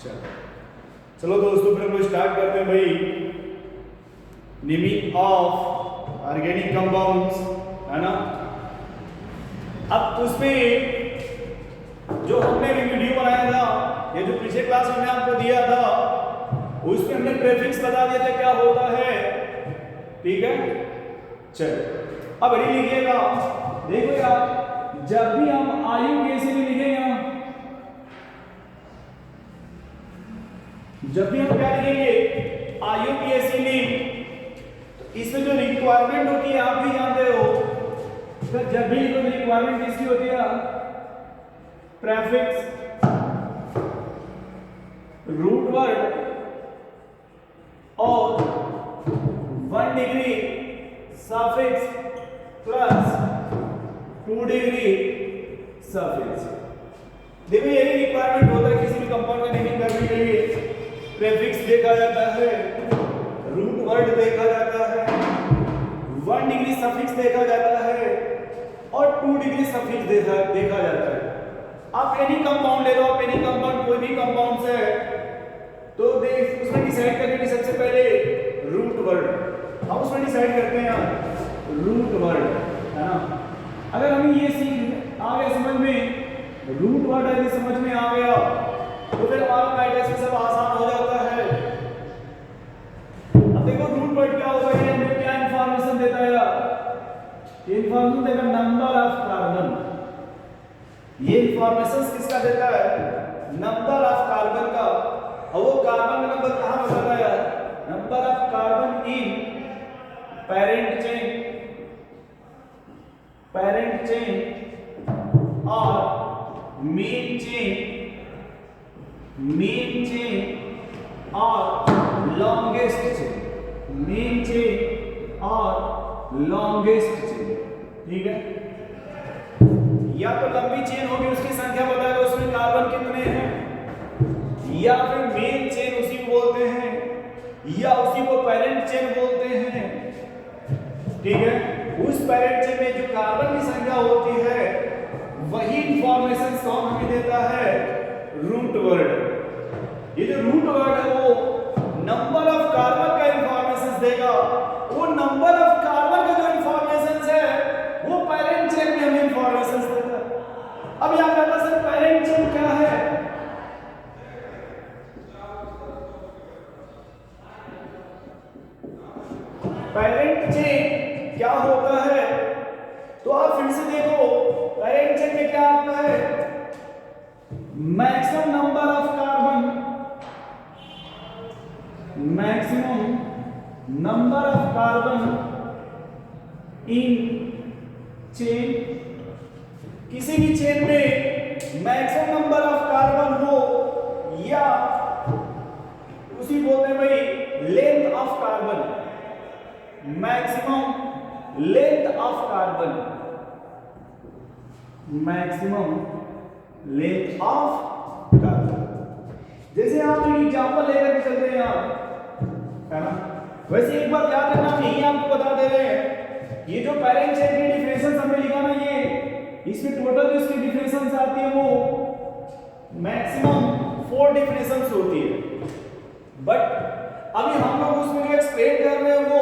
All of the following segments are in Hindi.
चलो दोस्तों फिर हम लोग स्टार्ट करते हैं भाई नेमिंग ऑफ ऑर्गेनिक कंपाउंड्स, है ना। अब उसमें जो हमने भी वीडियो बनाया था, ये जो पिछले क्लास में आपको दिया था, उसमें हमने प्रीफिक्स बता दिया था क्या होता है, ठीक है। चलो अब रेडी लिखिएगा। देखो यार, जब भी हम IUPAC में लिखेंगे, जब भी हम क्या लिखेंगे IUPAC में, तो इसमें जो रिक्वायरमेंट होती है आप भी जानते हो। तो जब भी कोई रिक्वायरमेंट किसकी होती है, प्रीफिक्स, रूट वर्ड और 1 degree suffix plus 2 degree suffix. देखो यही रिक्वायरमेंट होता है किसी भी कंपाउंड का नेमिंग करने के लिए। प्रीफिक्स देखा जाता है, रूट वर्ड देखा जाता है, 1 डिग्री सफिक्स देखा जाता है और 2 डिग्री सफिक्स देखा जाता है। आप एनी कंपाउंड ले लो, आप एनी कंपाउंड, कोई भी कंपाउंड से, तो देख उसमें डिसाइड करने की सबसे पहले रूट वर्ड, हम उसमें डिसाइड करते हैं रूट वर्ड, है ना। अगर हमें ये सीख आ गया समझ में, रूट वर्ड अगर समझ में आ गया तो फिर हमारा मैट्रिक्स में सब आसान हो जाता है। अब देखो रूट वर्ड क्या होगा, ये हमें क्या इंफॉर्मेशन देता है यार, ये इंफॉर्मेशन देगा नंबर ऑफ कार्बन। ये इंफॉर्मेशन किसका देता है, नंबर ऑफ कार्बन का। और वो कार्बन का नंबर कहां बताता है यार, number of carbon in parent chain और मेन चेन और लॉन्गेस्ट चेन, मेन चेन और लॉन्गेस्ट चेन, ठीक है। या तो लंबी चेन होगी, उसकी संख्या बताएगा उसमें कार्बन कितने हैं, या फिर मेन चेन उसी को बोलते हैं, या उसी को पेरेंट चेन बोलते हैं, ठीक है। उस पेरेंट चेन में जो कार्बन की संख्या होती है वही इंफॉर्मेशन कौन हमें देता है, रूट वर्ड। ये जो रूट वर्ड है वो नंबर ऑफ कार्बन का इंफॉर्मेशन देगा। वो नंबर ऑफ कार्बन का जो इंफॉर्मेशन है वो पेरेंट चेन में हमें इंफॉर्मेशन देता है। अब यहां कहता सर पेरेंट चेन क्या है, पेरेंट चेन क्या होता है, तो आप फिर से देखो पेरेंट चेन में क्या आता है, maximum number of carbon, maximum number of carbon in chain. किसी भी चेन में मैक्सिमम नंबर ऑफ कार्बन हो, या उसी बोलते हैं भाई length of carbon, maximum length of carbon, maximum length of carbon. जैसे आप एक एग्जांपल लेकर के चलते हैं आप, है ना। वैसे एक बात याद रखना, हम यही आपको बता दे रहे हैं, ये जो पेरेंट चेन की डिफरेंसेस हमने लिखा ना, ये इसमें टोटल जो इसकी डिफरेंसेस आती है वो मैक्सिमम 4 डिफरेंसेस होती है। बट अभी हम लोग उसमें जो एक्सप्लेन कर रहे हैं वो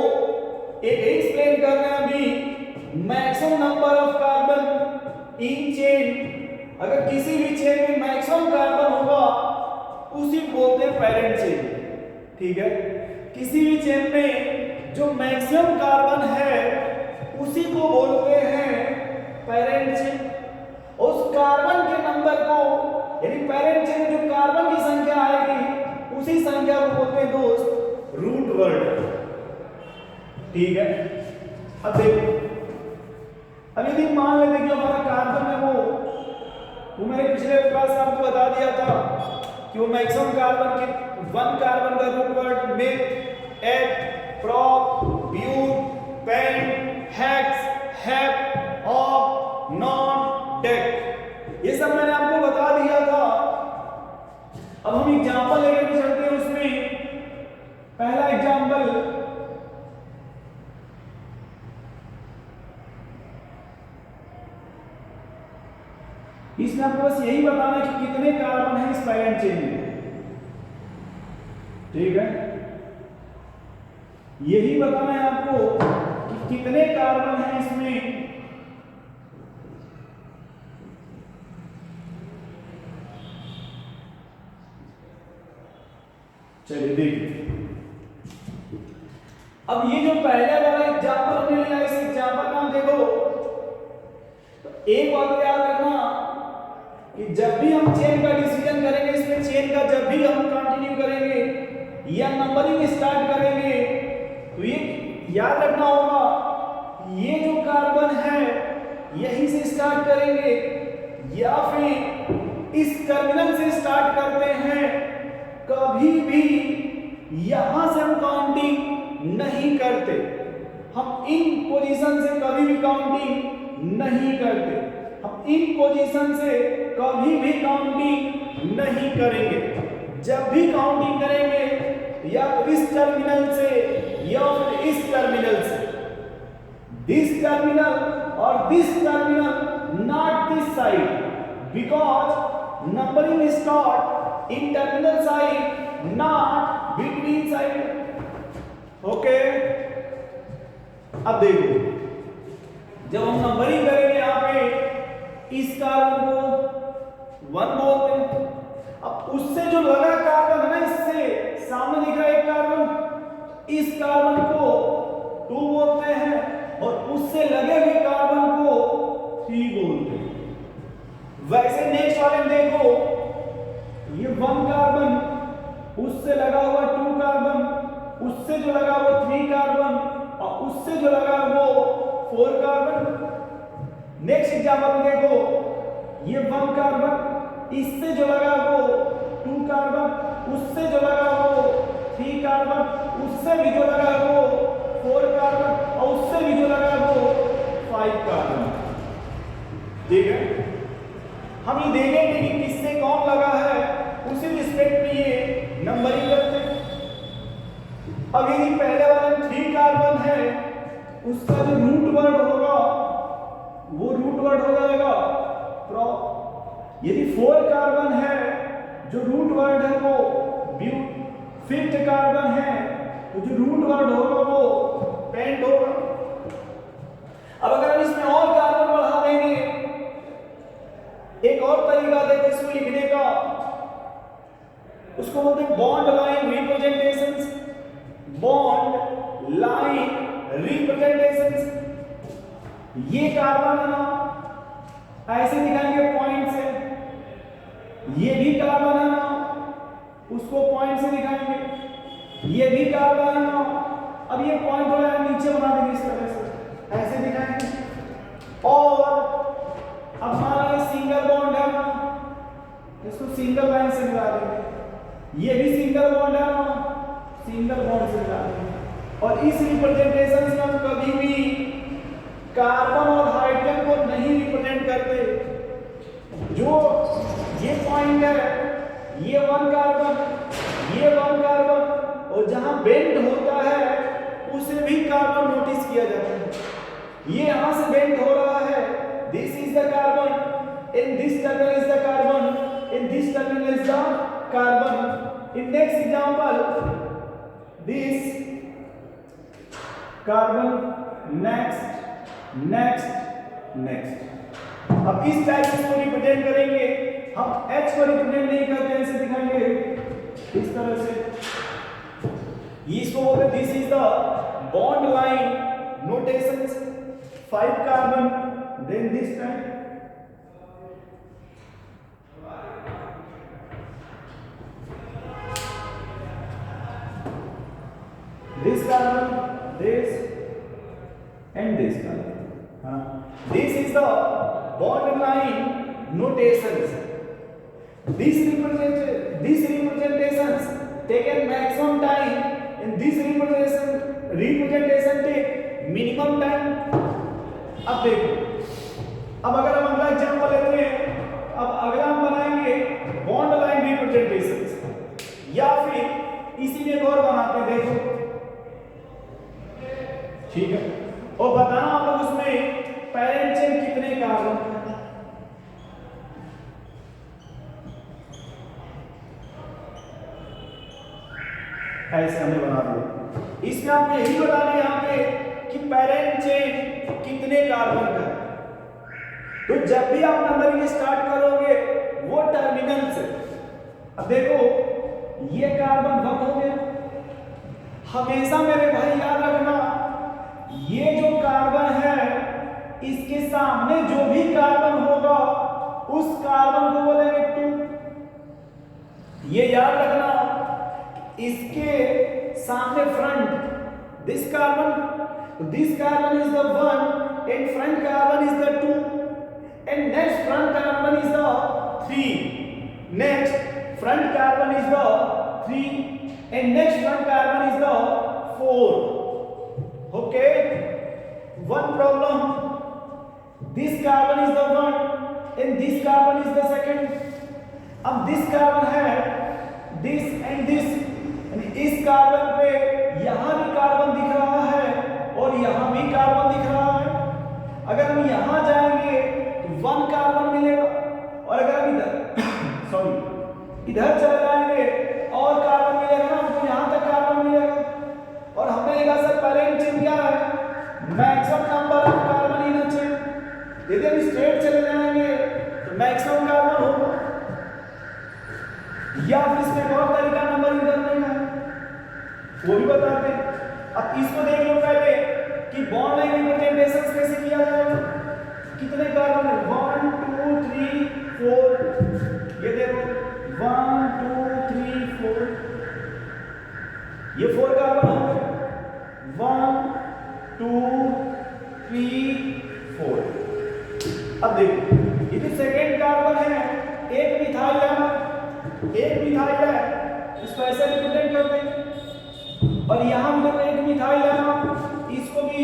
एक एक्सप्लेन कर रहे हैं अभी maximum number of carbon in chain. अगर किसी भी चेन में मैक्सिमम कार्बन होगा उसी को बोलते हैं पेरेंट चेन, ठीक है। किसी भी चेन में जो मैक्सिमम कार्बन है उसी को बोलते हैं पेरेंट चेन। उस कार्बन के नंबर को, यानी पेरेंट चेन में जो कार्बन की संख्या आएगी उसी संख्या को बोलते हैं दोस्त रूट वर्ड, ठीक है। अब देखो, अब यदि मान लेते कि हमारा कार्बन है वो मैंने पिछले क्लास में आपको बता दिया था कि वो मैक्सिमम कार्बन के 1 कार्बन का रूट वर्ड में eth, prop, but, pent, hex, hep, ऑप, नॉन, डेक, ये सब मैंने आपको बता दिया था। अब हम एग्जांपल लेकर चलते हैं उसमें। पहला एग्जांपल, इसमें आपको बस यही बताना है कि कितने कार्बन हैं इस पेरेंट चेन में। ठीक है, यही बताना है आपको कि कितने कार्बन हैं इसमें। चलिए देखिए, अब ये जो पहले वाला एग्जांपल हमने लिया, इस एग्जांपल में हम देखो तो एक बात याद रखना कि जब भी हम चेन का डिसीजन करेंगे, इसमें चेन का जब भी हम कंटिन्यू करेंगे या नंबरिंग स्टार्ट करेंगे, तो ये याद रखना होगा ये जो कार्बन है यहीं से स्टार्ट करेंगे या फिर इस टर्मिनल से स्टार्ट करते हैं। कभी भी यहां से हम काउंटिंग नहीं करते, हम इन पोजीशन से कभी भी काउंटिंग नहीं करते, हम इन पोजीशन से कभी भी काउंटिंग नहीं करेंगे। जब भी काउंटिंग करेंगे या तो इस टर्मिनल से या फिर इस टर्मिनल से, दिस टर्मिनल और this terminal, not this side, because numbering start in terminal side not between side. Okay, अब देखो जब हम नंबरिंग करेंगे यहां पे इस कार्बन को 1 बोलते हैं, अब उससे जो लगा कार्बन है ना, इससे सामने दिख रहा है एक कार्बन, इस कार्बन को 2 बोलते हैं और उससे लगे हुए कार्बन को 3 बोलते हैं। वैसे नेक्स्ट वाले में देखो, ये 1 कार्बन, उससे लगा हुआ 2 कार्बन, उससे जो लगा वो 3 कार्बन और उससे जो लगा वो 4 कार्बन। नेक्स्ट एग्जांपल में देखो, ये 1 कार्बन, इससे जो लगा वो 2 कार्बन, उससे जो लगा वो 3 कार्बन, उससे भी जो लगा वो 4 कार्बन और उससे भी जो लगा वो 5 कार्बन। ठीक है, हम ये देखेंगे कि किससे कौन लगा है, उसी रिस्पेक्ट में ये नंबरिंग करते हैं। अब यदि पहले वाले में 3 कार्बन है, उसका जो रूट वर्ड होगा वो रूट वर्ड हो जाएगा प्रॉप। यदि 4 कार्बन है, जो रूट वर्ड है वो ब्यूट। 5th कार्बन है तो जो रूट वर्ड होगा वो पेंट होगा। अब अगर हम इसमें और कार्बन बढ़ा देंगे, एक और तरीका देखो इसको लिखने का, उसको बोलते हैं bond line representations. Bond line representations, ये कार्बन है ना, ऐसे दिखाएंगे पॉइंट से, ये भी कार्बन है ना, उसको पॉइंट से दिखाएंगे, ये भी कार्बन है ना, अब ये पॉइंट हो रहा है नीचे बना देंगे इस तरह से, ऐसे दिखाएंगे। और अब मान लीजिए सिंगल बॉन्ड है ना, इसको सिंगल लाइन से मिला देंगे, ये भी सिंगल बॉन्ड है ना, सिंगल बॉन्ड से मिला देंगे। और इस रिप्रेजेंटेशन से हम कभी भी कार्बन और हाइड्रोजन को नहीं रिप्रेजेंट करते। जो ये पॉइंट है, ये 1 कार्बन, ये 1 कार्बन, और जहां बेंड होता है उसे भी कार्बन नोटिस किया जाता है। ये यहां से बेंड हो रहा है, this is the carbon, in this terminal is the carbon, in this terminal is the carbon. In next example, this carbon, next, next, next. अब इस टाइप से इसको रिप्रेजेंट करेंगे हम। H को रिप्रेजेंट नहीं करते, ऐसे दिखाएंगे इस तरह से। इसको बोलते हैं this is the bond line notations. 5 carbon, then this type, this carbon, this and this carbon. This is the bond line notations. These representations taken maximum time, and this representation take minimum time. अब देखो, अब अगर हम अगला एग्जांपल लेते हैं, अब अगला हम बनाएंगे बॉन्ड लाइन रिप्रेजेंटेशंस, या फिर इसी में एक और बनाते हैं। देखो, ठीक है, और बताना आप लोग उसमें पेरेंट चेन कितने कार्बन है। ऐसे हमने बना दिया। इसमें आपको यही बताना है यहाँ पे कि पेरेंट चेन कितने कार्बन का है। तो जब भी आप नंबरिंग स्टार्ट करोगे वो टर्मिनल से, अब देखो ये कार्बन 1 हो गया। हमेशा मेरे भाई याद रखना, ये जो कार्बन है इसके सामने जो भी कार्बन होगा उस कार्बन को बोलेंगे 2। ये याद रखना, इसके सामने front this carbon is the 1 and front carbon is the 2 and next front carbon is the 3, next front carbon is the 3 and next front carbon is the 4. Okay, one problem, this carbon is the 1 and this carbon is the second. अब this carbon है this and this, इस कार्बन पे यहां भी कार्बन दिख रहा है और यहां भी कार्बन दिख रहा है। अगर हम यहां जाएंगे 1 कार्बन मिलेगा और अगर हम इधर चले जाएंगे और कार्बन मिलेगा ना, तो यहां तक कार्बन मिलेगा। और हमने लिखा सर पेरेंट चेन क्या है, maximum number of carbon in a chain. यदि हम स्ट्रेट चले जाएंगे तो मैक्सिमम कार्बन होगा, या फिर इसमें एक और तरीका नंबरिंग करने का वो भी बताते हैं। अब इसको देख लो पहले कि बॉन्ड लाइन रिप्रेजेंटेशन कैसे किया जाएगा। कितने कार्बन है, 1 2 3 4, ये देखो 1 2 3 4, ये 4 कार्बन हो गए, 1 2 3 4। अब देखो ये जो सेकेंड कार्बन है एक मिथाइल है, इसको ऐसे रिप्रेजेंट करते हैं। और यहां भी देखो एक मिथाइल है ना, इसको भी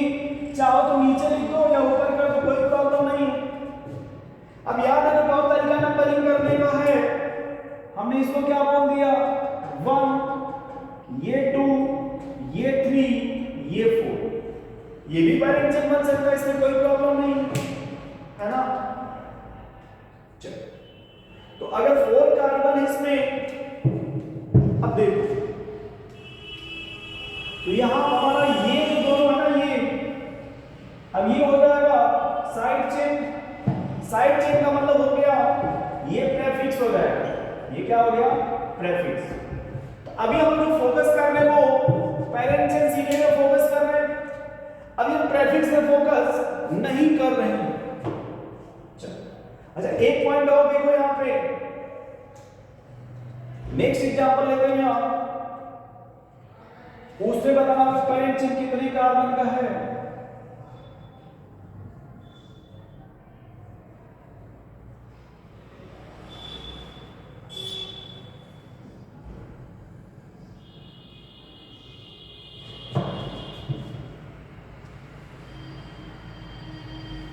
चाहो तो नीचे लिख दो या ऊपर कर दो, कोई प्रॉब्लम नहीं। अब याद है तो बहुत तरीका नंबरिंग करने का है। हमने इसको क्या बोल दिया, 1, ये 2, ये 3, ये 4। ये भी पेरेंट चेन बन सकता है, इसमें कोई प्रॉब्लम नहीं है ना। चलो, तो अगर 4 कार्बन है इसमें, अब देखो तो यहां हमारा ये जो दोनों है ना, ये अब ये हो जाएगा साइड चेन। साइड चेन का मतलब हो गया ये प्रेफिक्स हो जाएगा। ये क्या हो गया, प्रेफिक्स। तो अभी हम जो फोकस कर रहे हैं वो पेरेंट चेन सीखने में फोकस कर रहे हैं, अभी हम प्रेफिक्स में फोकस नहीं कर रहे हैं। चलो अच्छा, एक पॉइंट और देखो यहां पे, नेक्स्ट एग्जांपल लेते हैं। यहां उससे बताना पेरेंट चेन कितने कार्बन का है।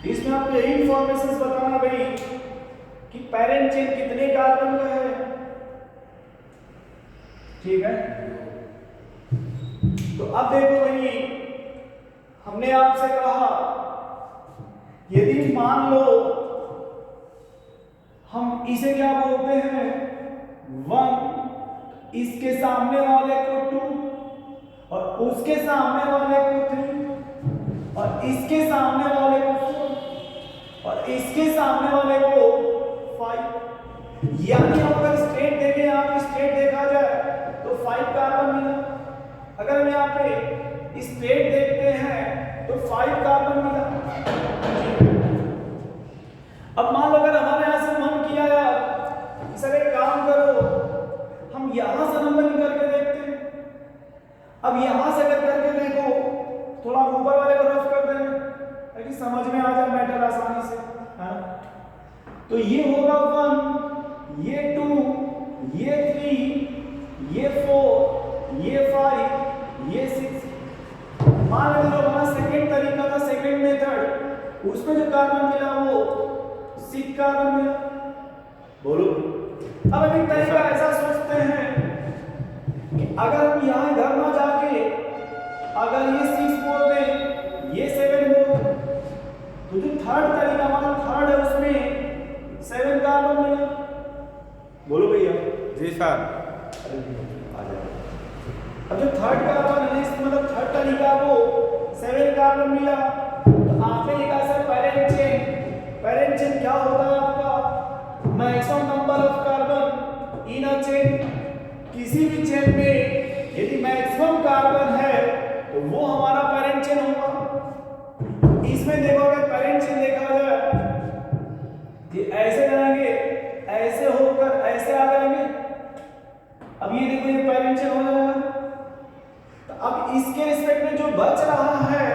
इसमें आपको यही इंफॉर्मेशन बताना भाई कि पेरेंट चेन कितने कार्बन का है। ठीक है, तो अब देखो भाई, हमने आपसे कहा यदि मान लो हम इसे क्या बोलते हैं 1, इसके सामने वाले को 2 और उसके सामने वाले को 3 और इसके सामने वाले को 4 और इसके सामने वाले को 5। यानी हम अगर स्ट्रेट देखें, यहाँ पे स्ट्रेट देखा जाए तो 5 कार्बन मिला। अगर हम यहाँ पे स्ट्रेट देखते हैं तो 5 कार्बन मिला। अब मान लो अगर हमारे यहां से मन किया यार सर एक काम करो, हम यहां से नंबरिंग करके देखते हैं। अब यहां से अगर करके देखो, थोड़ा ऊपर वाले को रफ कर दें ताकि समझ में आ जाए मैटर आसानी से, हाँ? तो ये होगा 1, ये 2, ये 3, ये 4, ये 5, ये 6। मान लो जो हमारा सेकेंड तरीका था, सेकेंड मेथड, उसमें जो कार्बन मिला वो 6 कार्बन मिला। बोलो, अब हम एक तरीका ऐसा सोचते हैं कि अगर हम यहाँ इधर ना जाके अगर ये 6 बोल दें, ये 7 बोल दें, तो जो थर्ड तरीका हमारा थर्ड है उसमें 7 कार्बन मिला। बोलो भैया। जी सर। आ जाए। अब जो थर्ड कार्बन है इसका मतलब थर्ड का लिखा वो 7 कार्बन मिला, तो आपने लिखा sir parent chain. Parent chain क्या होता है आपका? Maximum number of carbon in a chain. किसी भी चेन में यदि मैक्सिमम कार्बन है तो वो हमारा पैरेंट चेन होगा। इसमें देखोगे पैरेंट चेन देखा जाए ये ऐसे जाएंगे, ऐसे होकर ऐसे आ जाएंगे। अब ये देखो ये पैरेंट चेन हो जाएगा। तो अब इसके रिस्पेक्ट में जो बच रहा है,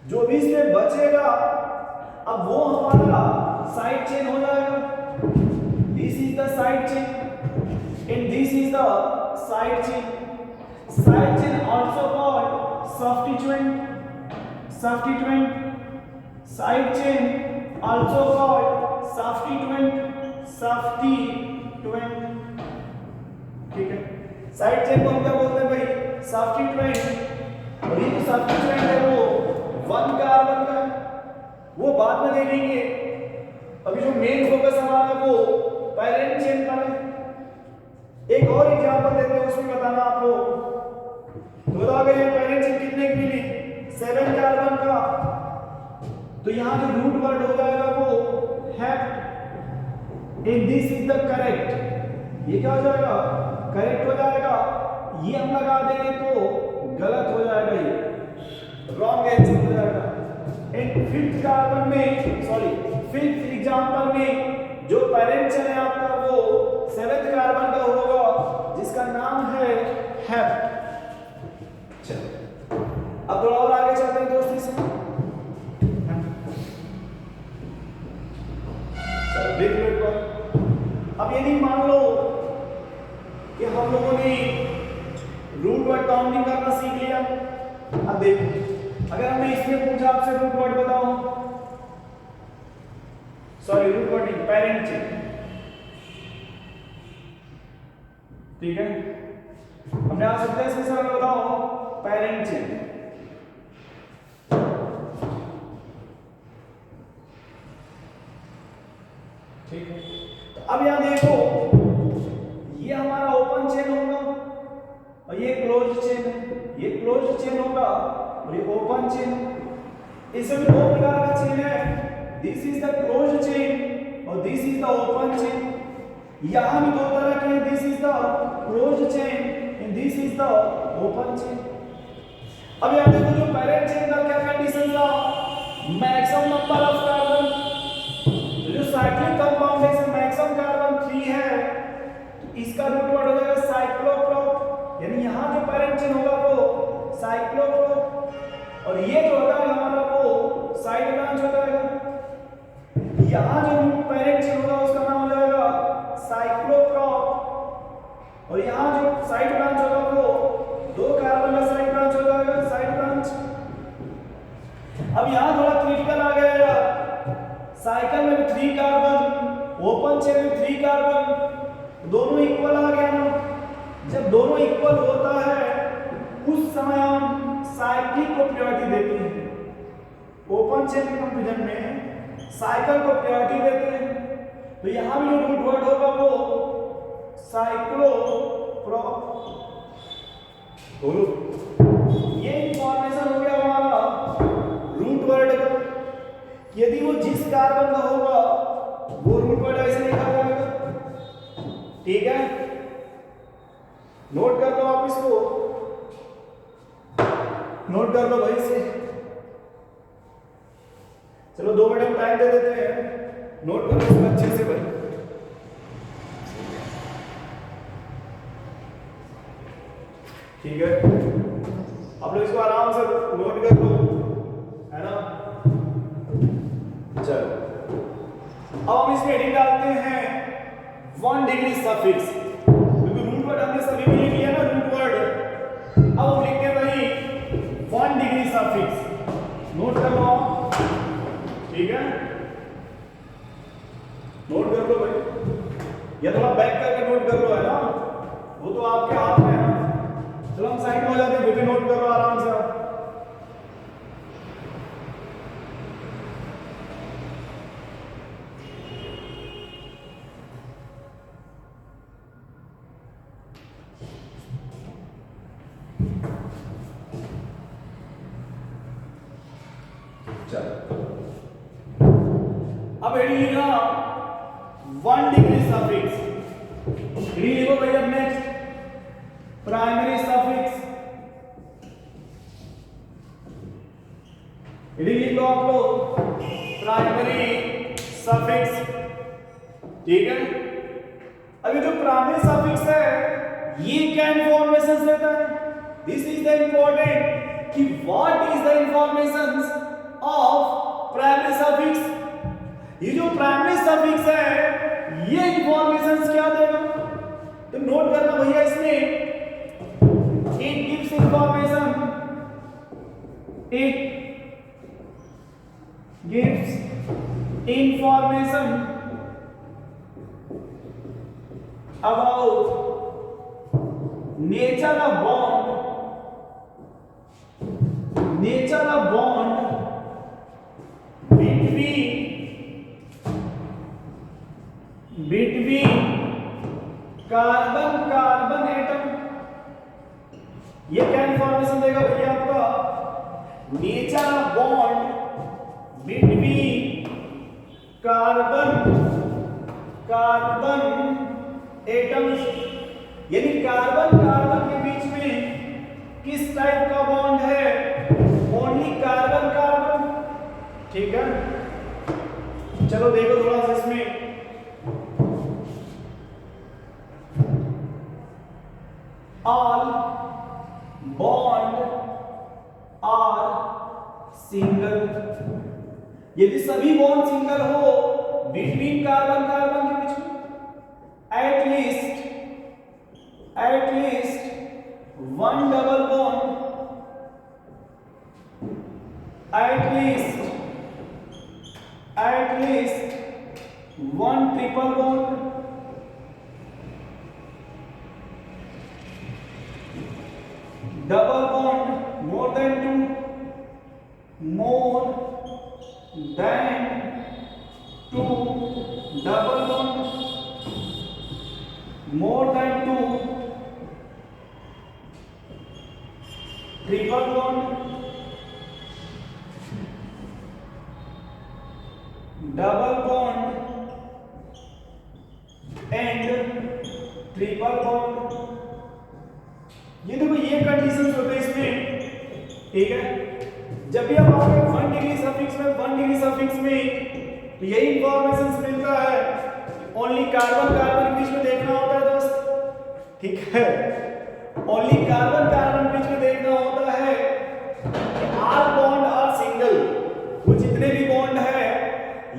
जो भी इसमें बचेगा, अब वो हमारा साइड चेन हो जाएगा। This is the side chain and this is the side chain. Side chain also called substituent। substituent side chain also called substituent। substituent ठीक है। साइड चेन को हम क्या बोलते हैं भाई? substituent। और ये जो substituent है वो 1 कार्बन का है, वो बाद में देखेंगे। अभी जो मेन फोकस हमारा वो पैरेंट चेन पर है। एक और एग्जांपल देते हैं, उसमें बताना आप लोग। तो बताओ अगर ये पैरेंट चेन कितने की मिली? 7 कार्बन का, तो यहां जो रूट वर्ड हो जाएगा वो hept and this is the correct. ये क्या हो जाएगा? करेक्ट हो जाएगा। ये हम लगा देंगे तो गलत हो जाएगा, ये रॉन्ग आंसर हो जाएगा। एंड फिफ्थ कार्बन में फिफ्थ एग्जांपल में जो पैरेंट चेन है आपका वो 7th कार्बन का होगा जिसका नाम है हेप्ट। चलो अब थोड़ा और आगे चलते हैं दोस्तों इसमें। अब यदि मान लो कि हम लोगों ने रूट वर्ड काउंटिंग करना सीख लिया। अब देखो अगर हमने इसमें पूछा आपसे रूट वर्ड बताओ, रूट वर्ड नहीं, पैरेंट चेन, ठीक है। हमने आ सकते हैं इसमें सर बताओ पैरेंट चेन। ठीक है। तो अब यहां देखो ये हमारा ओपन चेन होगा और ये क्लोज चेन है। ये क्लोज चेन होगा और ये ओपन चेन। इसमें भी 2 प्रकार का चेन है। This is the close chain और this is the open chain. यहां भी 2 तरह के हैं। This is the close chain and this is the open chain. अब यहां देखो जो पैरेंट चेन का क्या कंडीशन था? Maximum number of carbon. जो साइक्लिक कंपाउंड है इसमें मैक्सिमम कार्बन 3 है, तो इसका रूट वर्ड हो जाएगा साइक्लोप्रोप। यानी यहां जो पैरेंट चेन होगा वो साइक्लोप्रोप और ये जो होगा हमारा वो साइड ब्रांच हो जाएगा। यहां जो पैरेंट चेन होगा उसका नाम हो जाएगा साइक्लोप्रोप और यहां जो साइड ब्रांच होगा वो 2 कार्बन का साइड ब्रांच हो जाएगा, साइड ब्रांच। अब यहां थोड़ा क्रिटिकल आ गया। साइकिल में भी 3 कार्बन, ओपन चेन में 3 कार्बन, दोनों इक्वल आ गया ना। जब दोनों इक्वल होता है उस समय हम साइक्लिक को प्रायोरिटी देते हैं। ओपन चेन के कंपैरिजन में साइकिल को प्रायोरिटी देते हैं। तो यहां भी जो रूट वर्ड होगा वो साइक्लोप्रोप। ये इंफॉर्मेशन हो गया हमारा रूट वर्ड का। यदि वो जिस कार्बन का होगा वो रूट वर्ड ऐसे लिखा जाएगा, ठीक है। नोट कर लो आप इसको, नोट कर लो भाई से। चलो 2 मिनट टाइम दे देते हैं, नोट कर लो इसको अच्छे से भाई। ठीक है, आप लोग इसको आराम से नोट कर लो, है ना। चलो अब हम इसमें हेडिंग डालते हैं 1 डिग्री सफिक्स, क्योंकि रूट वर्ड हमने सभी में लिख लिया ना रूट वर्ड। अब हम लिखते हैं भाई 1 डिग्री सफिक्स। नोट कर लो, ठीक है, नोट कर लो भाई, या थोड़ा बैक करके नोट कर लो, है ना, वो तो आपके हाथ में है ना। चलो हम साइड में हो जाते हैं, नोट करो आराम से आप। अब एडी लिखना 1 डिग्री सफिक्स, एडी लिखो भाई। अब नेक्स्ट प्राइमरी सफिक्स, एडी लिख लो आप लोग प्राइमरी सफिक्स, ठीक है। अभी जो प्राइमरी सफिक्स है ये क्या इंफॉर्मेशन देता है, दिस इज द इंपॉर्टेंट कि what is the information of primary suffix. ये जो प्राइमरी सफिक्स है ये इंफॉर्मेशन क्या देगा, तो नोट करना भैया इसमें, it gives information, it gives information about nature of bond between carbon atom. ये क्या इंफॉर्मेशन देगा भैया आपका, nature of bond between carbon atoms, यानी कार्बन के बीच में किस टाइप का बॉन्ड है, ओनली कार्बन, ठीक है। चलो देखो थोड़ा सा इसमें, ऑल बॉन्ड आर सिंगल, यदि सभी बॉन्ड सिंगल हो बिटवीन कार्बन के बीच में, at least one double bond, at least one triple bond, double bond more than two, double bond more than two, triple bond, double bond and triple bond। ये देखो ये कंडीशंस होते हैं इसमें, ठीक है। जब भी आप आओगे 1 डिग्री सफिक्स में तो यही इंफॉर्मेशन मिलता है, ओनली कार्बन के बीच में देखना होता है दोस्त, ठीक है। ओनली कार्बन के बीच में देखना होता है कि आर बॉन्ड आर सिंगल, वो जितने भी बॉन्ड है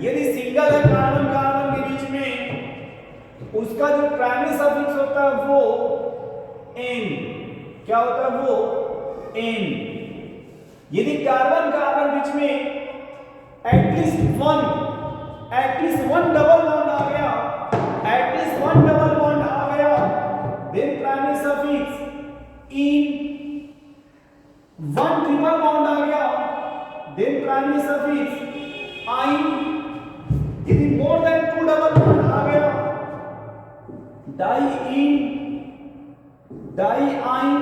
यदि सिंगल है कार्बन के बीच में, उसका जो प्राइमरी सफिक्स होता है वो एन, क्या होता है वो एन। यदि कार्बन बीच में एटलीस्ट वन डबल बॉन्ड आ गया, देन प्राइमरी सफिक्स इन, वन ट्रिपल बॉन्ड आ गया, देन प्राइमरी सफिक्स आइन। यदि मोर देन 2 डबल बॉन्ड आ गया, डाई आइन।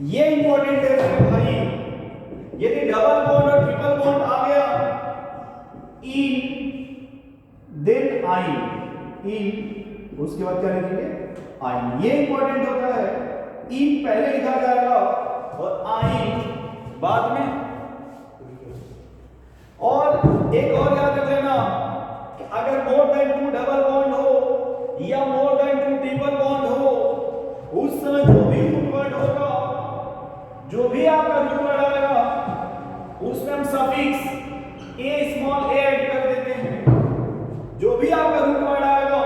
ये इंपॉर्टेंट है भाई, यदि डबल बॉन्ड और ट्रिपल बॉन्ड आ गया, इन देन आइन, इन उसके बाद क्या लिखेंगे, आइन। ये इंपॉर्टेंट होता है, इन पहले लिखा जाएगा और आइन बाद में। और एक और याद रख लेना कि अगर मोर देन 2 डबल बॉन्ड हो या मोर देन 2 ट्रिपल बॉन्ड हो, उस समय जो भी रूट वर्ड होगा, जो भी आपका रूट वर्ड आएगा उसमें हम सफिक्स ए स्मॉल ए ऐड कर देते हैं। जो भी आपका रूट वर्ड आएगा,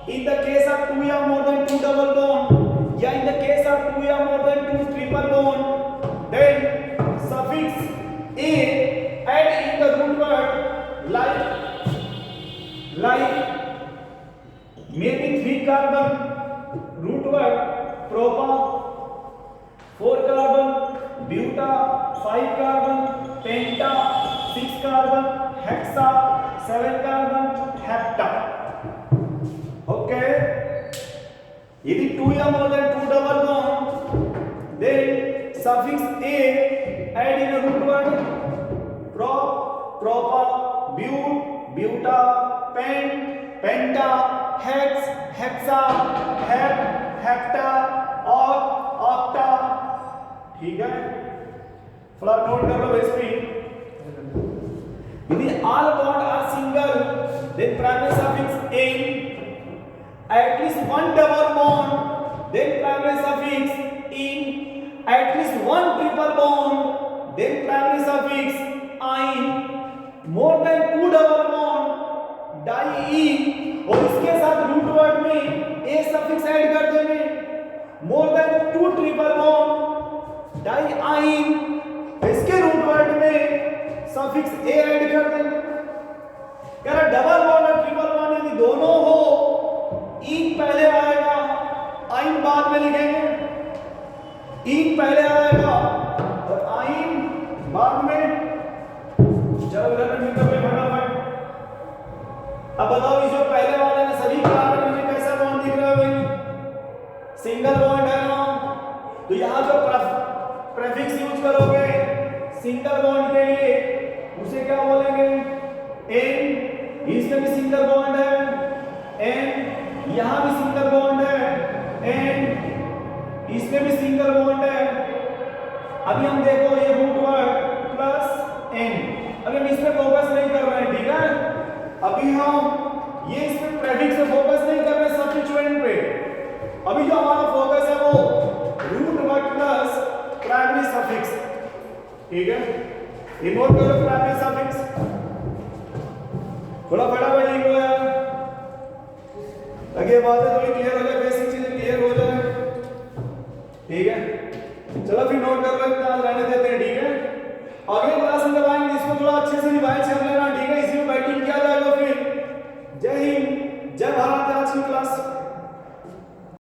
इन द केस ऑफ 2 या मोर देन 2 डबल बॉन्ड या इन द केस ऑफ 2 या more than 2 triple bond, then suffix a add in the root word like maybe 3 carbon, root word propa, 4 carbon, buta, 5 carbon, penta, 6 carbon, hexa, 7 carbon, hepta. Okay, यदि 2 या more than 2 double bond, then suffix a add in a root word propa, but, buta, pent, penta, hex, hexa, hep, hepta और ऑक्टा। ठीक है, थोड़ा नोट कर लो इसमें। यदि all bond are single, then primary suffix in, at least one double bond, then primary suffix in, at least one triple bond, then primary suffix in, more than two double bond, die in, और इसके साथ रूट वर्ड में a suffix ऐड कर देंगे, more than two triple bond, die in, इसके रूट वर्ड में सफिक्स ए ऐड कर देंगे। कह रहा डबल बॉन्ड और ट्रिपल बॉन्ड यदि दोनों हो, इन पहले आएगा, आइन बाद में लिखेंगे। इन पहले आएगा और आइन बाद में। चलो इधर में मिलकर पे फटाफट। अब बताओ ये जो पहले वाले में सभी कार्बन में कैसा बॉन्ड दिख रहा है भाई? सिंगल बॉन्ड है ना, तो यहां जो प्रीफिक्स यूज करोगे सिंगल बॉन्ड के लिए उसे क्या बोलेंगे? एन। इसमें भी सिंगल बॉन्ड है, एन। यहां भी सिंगल बॉन्ड है, एन। इसमें भी सिंगल बॉन्ड है। अभी हम देखो ये रूट वर्ड प्लस एन। अभी हम इस पे फोकस नहीं कर रहे हैं, ठीक है? अभी हम ये इस पे प्रीफिक्स पे फोकस नहीं कर रहे, सब्स्टिट्यूएंट पे। अभी जो हमारा फोकस है वो root word plus primary suffix, ठीक है? इग्नोर करो प्राइमरी सफिक्स, थोड़ा फटाफट लिख लो यार, ताकि बातें थोड़ी क्लियर हो जाए, बेसिक चीजें क्लियर हो जाए, ठीक है? चलो फिर नोट कर लो, इतना रहने देते हैं, ठीक है? अगले क्लास में जब आएंगे इसको थोड़ा अच्छे से रिवाइज कर लें।